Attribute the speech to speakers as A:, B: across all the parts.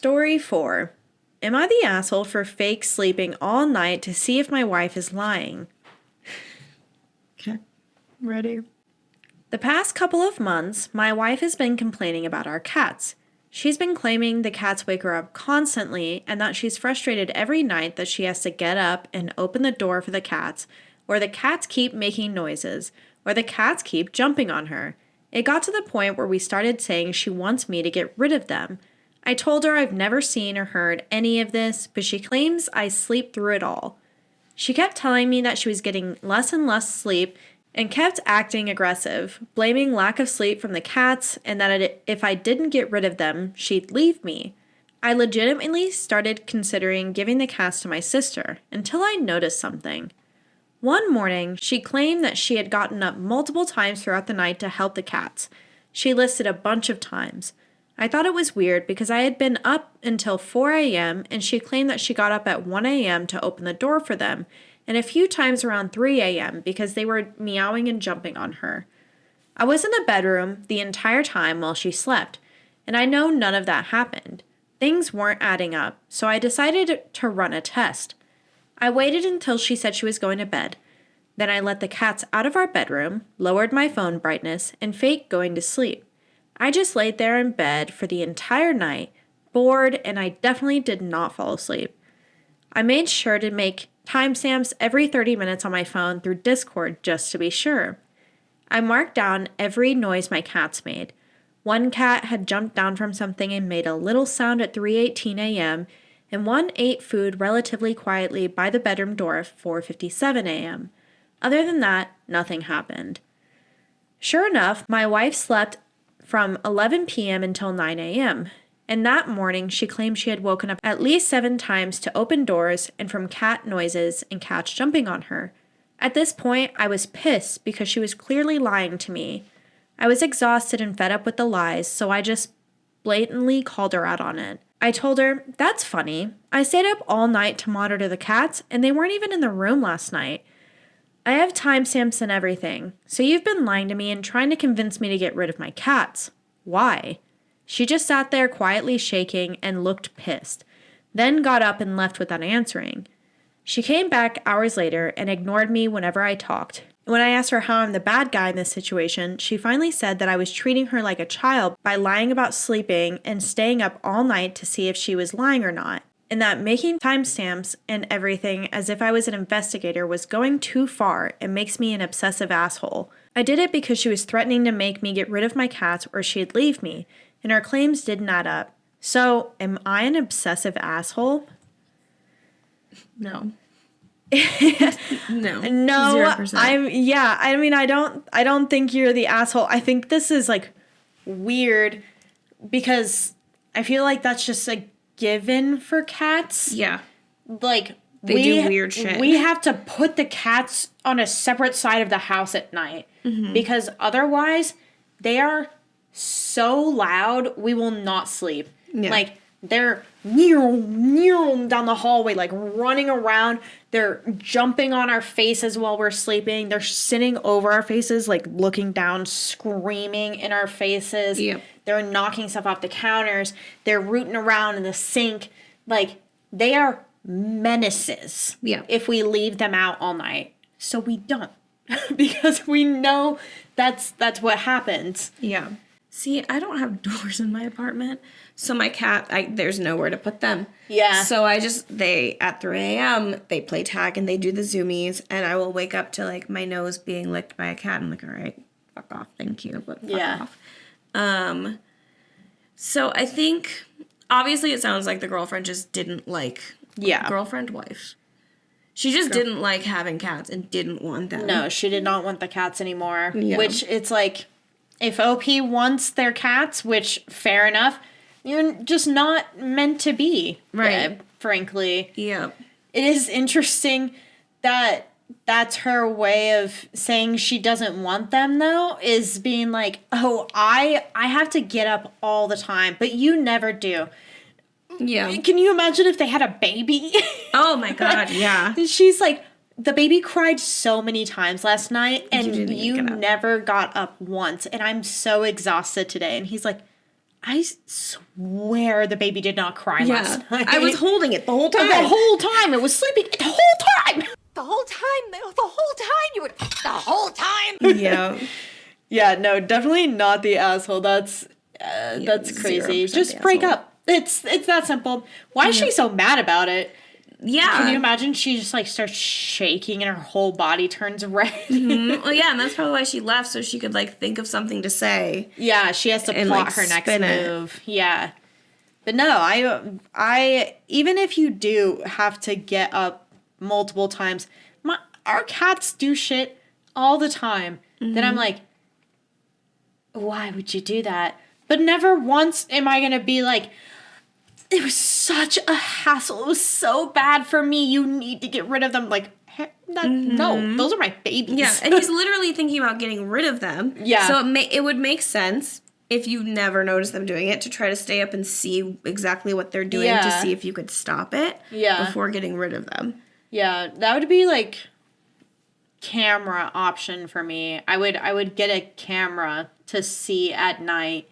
A: Story 4. Am I the asshole for fake sleeping all night to see if my wife is lying?
B: Okay. Ready?
A: The past couple of months, my wife has been complaining about our cats. She's been claiming the cats wake her up constantly and that she's frustrated every night that she has to get up and open the door for the cats, or the cats keep making noises, or the cats keep jumping on her. It got to the point where we started saying she wants me to get rid of them. I told her I've never seen or heard any of this, but she claims I sleep through it all. She kept telling me that she was getting less and less sleep and kept acting aggressive, blaming lack of sleep from the cats and that if I didn't get rid of them, she'd leave me. I legitimately started considering giving the cats to my sister until I noticed something. One morning, she claimed that she had gotten up multiple times throughout the night to help the cats. She listed a bunch of times. I thought it was weird because I had been up until 4 a.m. and she claimed that she got up at 1 a.m. to open the door for them, and a few times around 3 a.m. because they were meowing and jumping on her. I was in the bedroom the entire time while she slept, and I know none of that happened. Things weren't adding up, so I decided to run a test. I waited until she said she was going to bed. Then I let the cats out of our bedroom, lowered my phone brightness, and faked going to sleep. I just laid there in bed for the entire night, bored, and I definitely did not fall asleep. I made sure to make timestamps every 30 minutes on my phone through Discord just to be sure. I marked down every noise my cats made. One cat had jumped down from something and made a little sound at 3:18 a.m., and one ate food relatively quietly by the bedroom door at 4:57 a.m. Other than that, nothing happened. Sure enough, my wife slept from 11 p.m. until 9 a.m., and that morning she claimed she had woken up at least 7 times to open doors and from cat noises and cats jumping on her. At this point, I was pissed because she was clearly lying to me. I was exhausted and fed up with the lies, so I just blatantly called her out on it. I told her, "That's funny. I stayed up all night to monitor the cats, and they weren't even in the room last night. I have timestamps and everything, so you've been lying to me and trying to convince me to get rid of my cats. Why?" She just sat there quietly shaking and looked pissed, then got up and left without answering. She came back hours later and ignored me whenever I talked. When I asked her how I'm the bad guy in this situation, she finally said that I was treating her like a child by lying about sleeping and staying up all night to see if she was lying or not, and that making timestamps and everything as if I was an investigator was going too far and makes me an obsessive asshole. I did it because she was threatening to make me get rid of my cats or she'd leave me, and her claims didn't add up. So, am I an obsessive asshole?
B: No.
A: No.
B: 0%.
A: I don't think you're the asshole. I think this is like weird because I feel like that's just a given for cats.
B: Yeah.
A: Like
B: they do weird shit.
A: We have to put the cats on a separate side of the house at night because otherwise they are so loud we will not sleep. Yeah. Like they're down the hallway, like running around. They're jumping on our faces while we're sleeping. They're sitting over our faces, like looking down, screaming in our faces. Yep. They're knocking stuff off the counters. They're rooting around in the sink. Like, they are menaces if we leave them out all night. So we don't. Because we know that's what happens.
B: Yeah. See, I don't have doors in my apartment, so my cat, there's nowhere to put them. Yeah. So at 3 a.m., they play tag and they do the zoomies, and I will wake up to, like, my nose being licked by a cat. I'm like, all right, fuck off, thank you, but fuck off. So I think, obviously it sounds like the girlfriend just didn't like, wife. She just didn't like having cats and didn't want them.
A: No, she did not want the cats anymore, which it's like, if OP wants their cats, which, fair enough, you're just not meant to be. Right. Frankly. Yeah. It is interesting that that's her way of saying she doesn't want them, though, is being like, oh, I have to get up all the time, but you never do. Yeah. Can you imagine if they had a baby?
B: Oh, my God, yeah.
A: She's like, the baby cried so many times last night, and you never got up once, and I'm so exhausted today. And he's like, I swear the baby did not cry last night.
B: I was holding it the whole time.
A: The whole time. It was sleeping the whole time.
C: The whole time you would, the whole time.
B: Yeah.
A: Yeah, no, definitely not the asshole. That's crazy. Just break up. It's that simple. Why is she so mad about it?
B: Yeah.
A: Can you imagine she just like starts shaking and her whole body turns red?
B: Mm-hmm. Well, yeah, and that's probably why she left, so she could like think of something to say.
A: Yeah, she has to plot her next move. Yeah. But no, I even if you do have to get up multiple times, our cats do shit all the time. Then I'm like, why would you do that? But never once am I going to be like, it was such a hassle. It was so bad for me. You need to get rid of them. Like, no, those are my babies.
B: Yeah, and he's literally thinking about getting rid of them.
A: Yeah.
B: So it would make sense if you never noticed them doing it to try to stay up and see exactly what they're doing to see if you could stop it before getting rid of them.
A: Yeah, that would be like camera option for me. I would get a camera to see at night.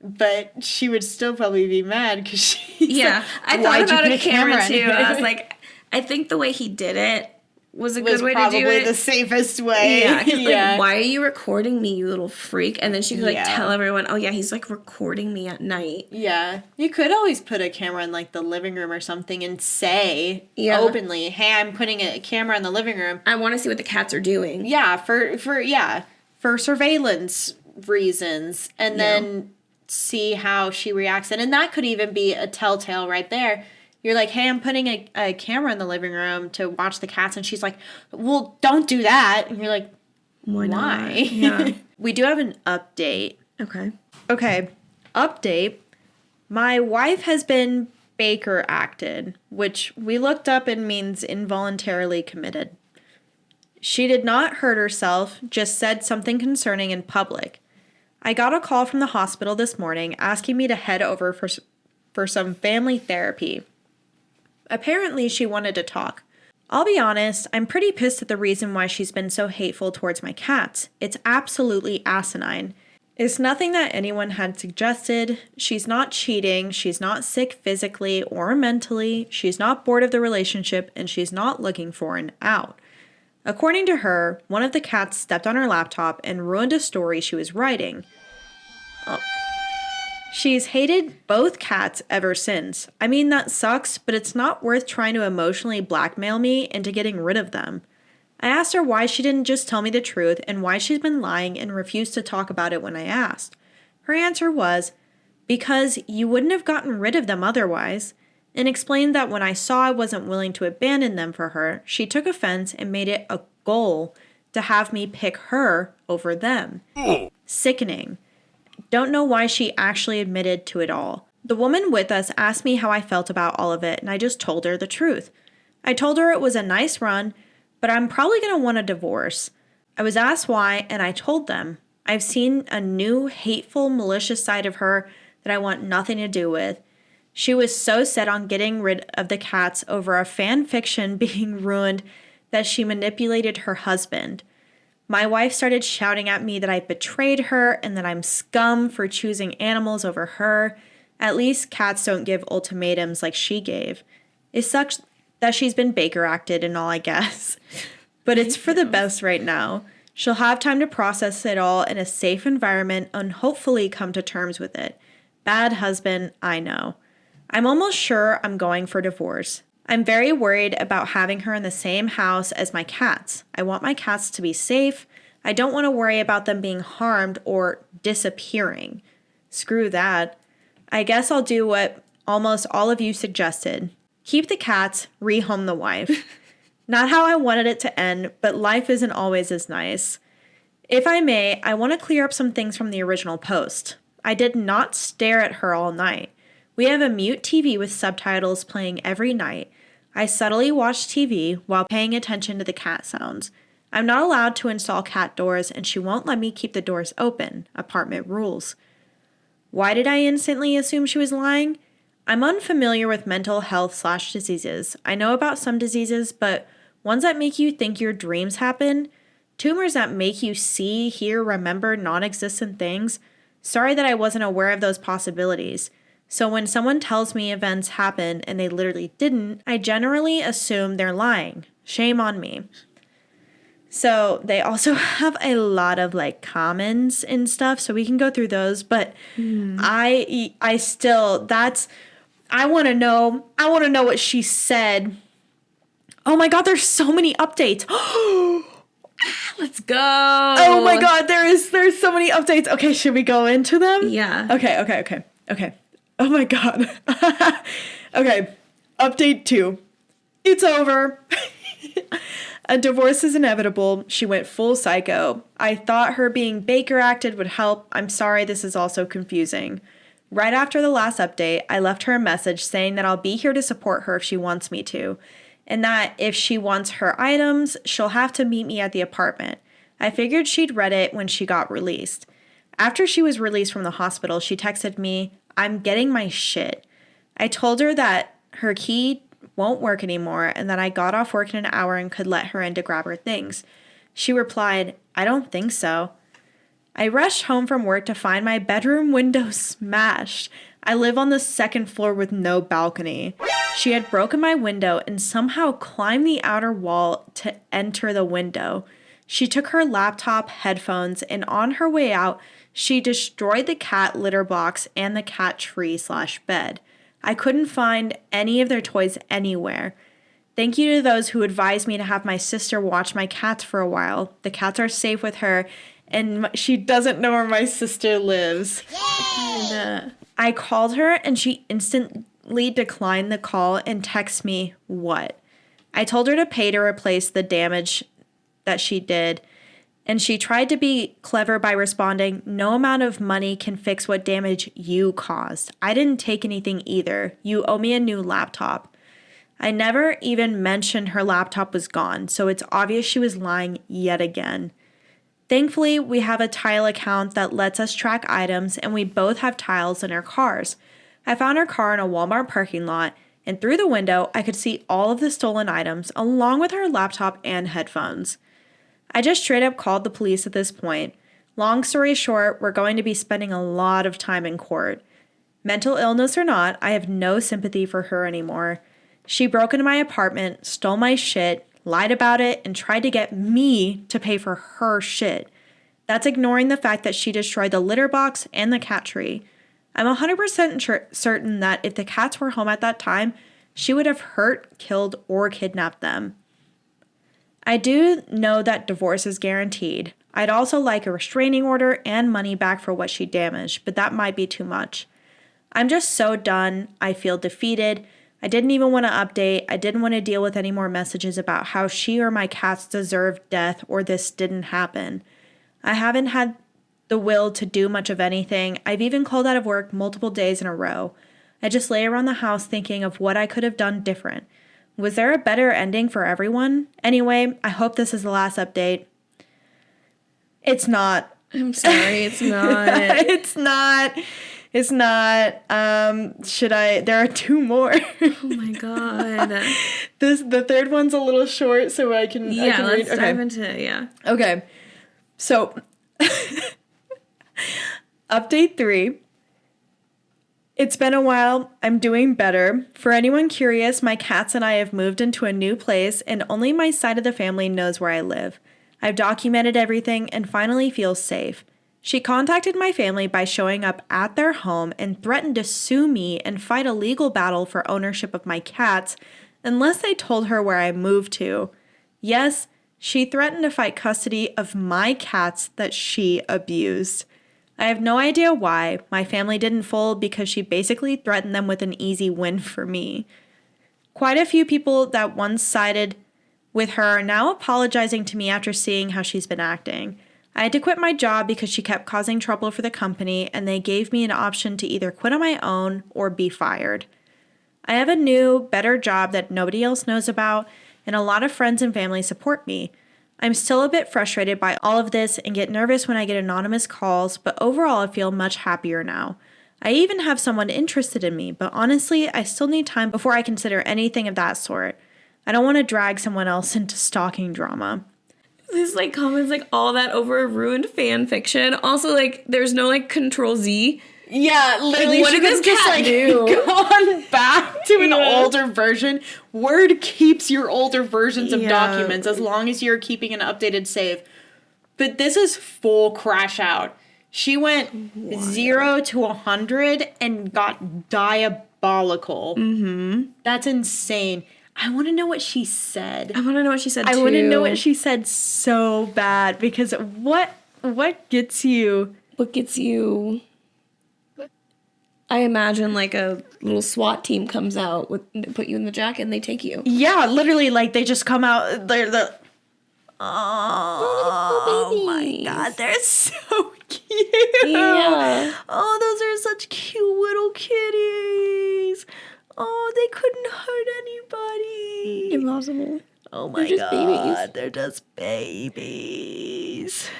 A: But she would still probably be mad because she's
B: like, I thought about a camera too. I was
A: like,
B: like, I think the way he did it was a good way to do it.
A: Probably the safest way.
B: Yeah, like, why are you recording me, you little freak? And then she could like tell everyone, oh yeah, he's like recording me at night.
A: Yeah, you could always put a camera in like the living room or something and say openly, hey, I'm putting a camera in the living room.
B: I want to see what the cats are doing.
A: Yeah, for surveillance reasons, and then see how she reacts. And that could even be a telltale right there. You're like, hey, I'm putting a camera in the living room to watch the cats. And she's like, well, don't do that. And you're like, why?
B: Yeah.
A: We do have an update. Okay. Update. My wife has been Baker acted, which we looked up and means involuntarily committed. She did not hurt herself, just said something concerning in public. I got a call from the hospital this morning asking me to head over for some family therapy. Apparently, she wanted to talk. I'll be honest, I'm pretty pissed at the reason why she's been so hateful towards my cats. It's absolutely asinine. It's nothing that anyone had suggested. She's not cheating. She's not sick physically or mentally. She's not bored of the relationship, and she's not looking for an out. According to her, one of the cats stepped on her laptop and ruined a story she was writing. She's hated both cats ever since. I mean, that sucks, but it's not worth trying to emotionally blackmail me into getting rid of them. I asked her why she didn't just tell me the truth and why she's been lying and refused to talk about it when I asked. Her answer was, because you wouldn't have gotten rid of them otherwise, and explained that when I saw I wasn't willing to abandon them for her, she took offense and made it a goal to have me pick her over them. Sickening. Don't know why she actually admitted to it all. The woman with us asked me how I felt about all of it, and I just told her the truth. I told her it was a nice run, but I'm probably going to want a divorce. I was asked why, and I told them. I've seen a new, hateful, malicious side of her that I want nothing to do with. She was so set on getting rid of the cats over a fan fiction being ruined that she manipulated her husband. My wife started shouting at me that I betrayed her and that I'm scum for choosing animals over her. At least cats don't give ultimatums like she gave. It sucks that she's been Baker acted and all, I guess. But it's for the best right now. She'll have time to process it all in a safe environment and hopefully come to terms with it. Bad husband, I know. I'm almost sure I'm going for divorce. I'm very worried about having her in the same house as my cats. I want my cats to be safe. I don't want to worry about them being harmed or disappearing. Screw that. I guess I'll do what almost all of you suggested. Keep the cats, rehome the wife. Not how I wanted it to end, but life isn't always as nice. If I may, I want to clear up some things from the original post. I did not stare at her all night. We have a mute TV with subtitles playing every night. I subtly watch TV while paying attention to the cat sounds. I'm not allowed to install cat doors, and she won't let me keep the doors open. Apartment rules. Why did I instantly assume she was lying? I'm unfamiliar with mental health/diseases. I know about some diseases, but ones that make you think your dreams happen, tumors that make you see, hear, remember non-existent things, Sorry that I wasn't aware of those possibilities. So when someone tells me events happened and they literally didn't, I generally assume they're lying. Shame on me. So they also have a lot of like comments and stuff, so we can go through those, but I want to know what she said. Oh my God, there's so many updates.
B: Let's go.
A: Oh my God, there's so many updates. Okay, should we go into them?
B: Yeah.
A: Okay. Oh my God. Okay, update 2. It's over. A divorce is inevitable. She went full psycho. I thought her being Baker acted would help. I'm sorry, this is also confusing. Right after the last update, I left her a message saying that I'll be here to support her if she wants me to, and that if she wants her items, she'll have to meet me at the apartment. I figured she'd read it when she got released. After she was released from the hospital, she texted me, "I'm getting my shit." I told her that her key won't work anymore and that I got off work in an hour and could let her in to grab her things. She replied, "I don't think so." I rushed home from work to find my bedroom window smashed. I live on the 2nd floor with no balcony. She had broken my window and somehow climbed the outer wall to enter the window. She took her laptop, headphones, and on her way out, she destroyed the cat litter box and the cat tree/bed. I couldn't find any of their toys anywhere. Thank you to those who advised me to have my sister watch my cats for a while. The cats are safe with her, and she doesn't know where my sister lives. And, I called her, and she instantly declined the call and texted me, "What?" I told her to pay to replace the damage that she did, and she tried to be clever by responding, "No amount of money can fix what damage you caused. I didn't take anything either. You owe me a new laptop." I never even mentioned her laptop was gone, so it's obvious she was lying yet again. Thankfully, we have a tile account that lets us track items, and we both have tiles in our cars. I found her car in a Walmart parking lot, and through the window, I could see all of the stolen items, along with her laptop and headphones. I just straight up called the police at this point. Long story short, we're going to be spending a lot of time in court. Mental illness or not, I have no sympathy for her anymore. She broke into my apartment, stole my shit, lied about it, and tried to get me to pay for her shit. That's ignoring the fact that she destroyed the litter box and the cat tree. I'm 100% certain that if the cats were home at that time, she would have hurt, killed, or kidnapped them. I do know that divorce is guaranteed. I'd also like a restraining order and money back for what she damaged, but that might be too much. I'm just so done. I feel defeated. I didn't even want to update. I didn't want to deal with any more messages about how she or my cats deserved death or this didn't happen. I haven't had the will to do much of anything. I've even called out of work multiple days in a row. I just lay around the house thinking of what I could have done different. Was there a better ending for everyone? Anyway, I hope this is the last update. It's not.
B: I'm sorry, it's not.
A: It's not. There are 2 more.
B: Oh my God.
A: The third one's a little short, so I can read.
B: Let's dive into it, yeah.
A: Okay. So, update 3. It's been a while. I'm doing better. For anyone curious, my cats and I have moved into a new place, and only my side of the family knows where I live. I've documented everything and finally feel safe. She contacted my family by showing up at their home and threatened to sue me and fight a legal battle for ownership of my cats unless they told her where I moved to. Yes, she threatened to fight custody of my cats that she abused. I have no idea why. My family didn't fold because she basically threatened them with an easy win for me. Quite a few people that once sided with her are now apologizing to me after seeing how she's been acting. I had to quit my job because she kept causing trouble for the company, and they gave me an option to either quit on my own or be fired. I have a new, better job that nobody else knows about, and a lot of friends and family support me. I'm still a bit frustrated by all of this and get nervous when I get anonymous calls, but overall I feel much happier now. I even have someone interested in me, but honestly, I still need time before I consider anything of that sort. I don't want to drag someone else into stalking drama.
B: This, like, comments, like, all that over a ruined fan fiction. Also, like, there's no, like, Control Z.
A: Yeah, literally,
B: what
A: she
B: did this
A: could have just,
B: cat
A: like,
B: do?
A: gone back to an older version. Word keeps your older versions of documents as long as you're keeping an updated save. But this is full crash out. She went 0 to 100 and got diabolical. Mm-hmm. That's insane. I want to know what she said.
B: I want to know what she said, too.
A: I want to know what she said so bad, because what gets you?
B: What gets you? I imagine, like, a little SWAT team comes out, put you in the jacket, and they take you.
A: Yeah, literally, like, they just come out, they're the... Oh my God, they're so cute.
B: Yeah.
A: Oh, those are such cute little kitties. Oh, they couldn't hurt anybody.
B: Impossible.
A: Oh my
B: They're just
A: God,
B: babies.
A: they're just babies.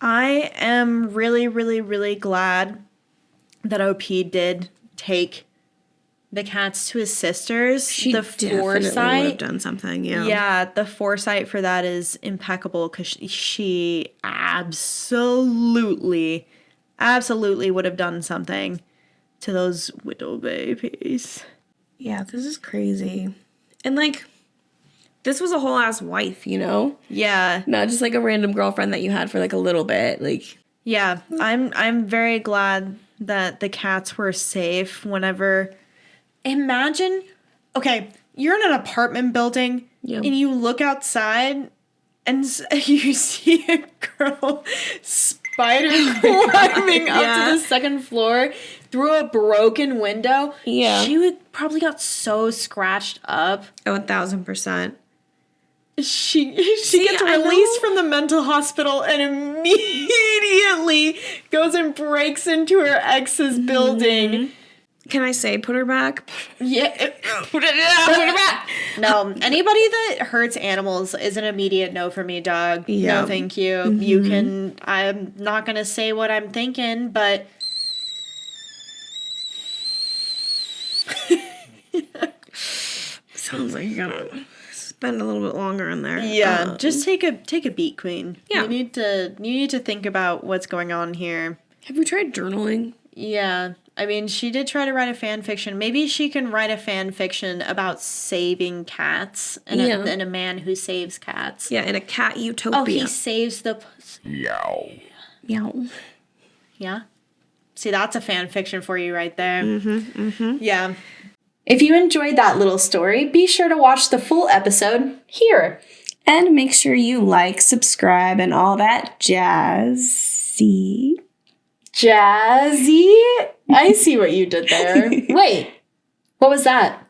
A: I am really, really, really glad that OP did take the cats to his sisters.
B: She
A: the
B: definitely
A: foresight
B: would have done something, yeah.
A: Yeah, the foresight for that is impeccable, because she absolutely would have done something to those widow babies.
B: Yeah, this is crazy. And, like, this was a whole ass wife, you know?
A: Yeah.
B: Not just, like, a random girlfriend that you had for, like, a little bit. Like,
A: Yeah, I'm very glad that the cats were safe whenever... Imagine, okay, you're in an apartment building and you look outside and you see a girl spider climbing up to the second floor through a broken window.
B: Yeah.
A: She would probably got so scratched up.
B: oh, 1,000%.
A: She gets released from the mental hospital and immediately goes and breaks into her ex's building.
B: Can I say put her back?
A: Yeah. Put her back. No, anybody that hurts animals is an immediate no for me, dog.
B: Yeah.
A: No, thank you. You can, I'm not going to say what I'm thinking, but...
B: Sounds like you gotta spend a little bit longer in there.
A: Yeah, just take a beat, queen.
B: Yeah.
A: You need to think about what's going on here.
B: Have you tried journaling?
A: Yeah. I mean, she did try to write a fan fiction. Maybe she can write a fan fiction about saving cats and a man who saves cats.
B: Yeah, in a cat utopia.
A: Oh, he saves the...
B: Meow.
A: Yeah? See, that's a fan fiction for you right there. Yeah. If you enjoyed that little story, be sure to watch the full episode here.
B: And make sure you like, subscribe, and all that jazzy.
A: Jazzy? I see what you did there. Wait, what was that?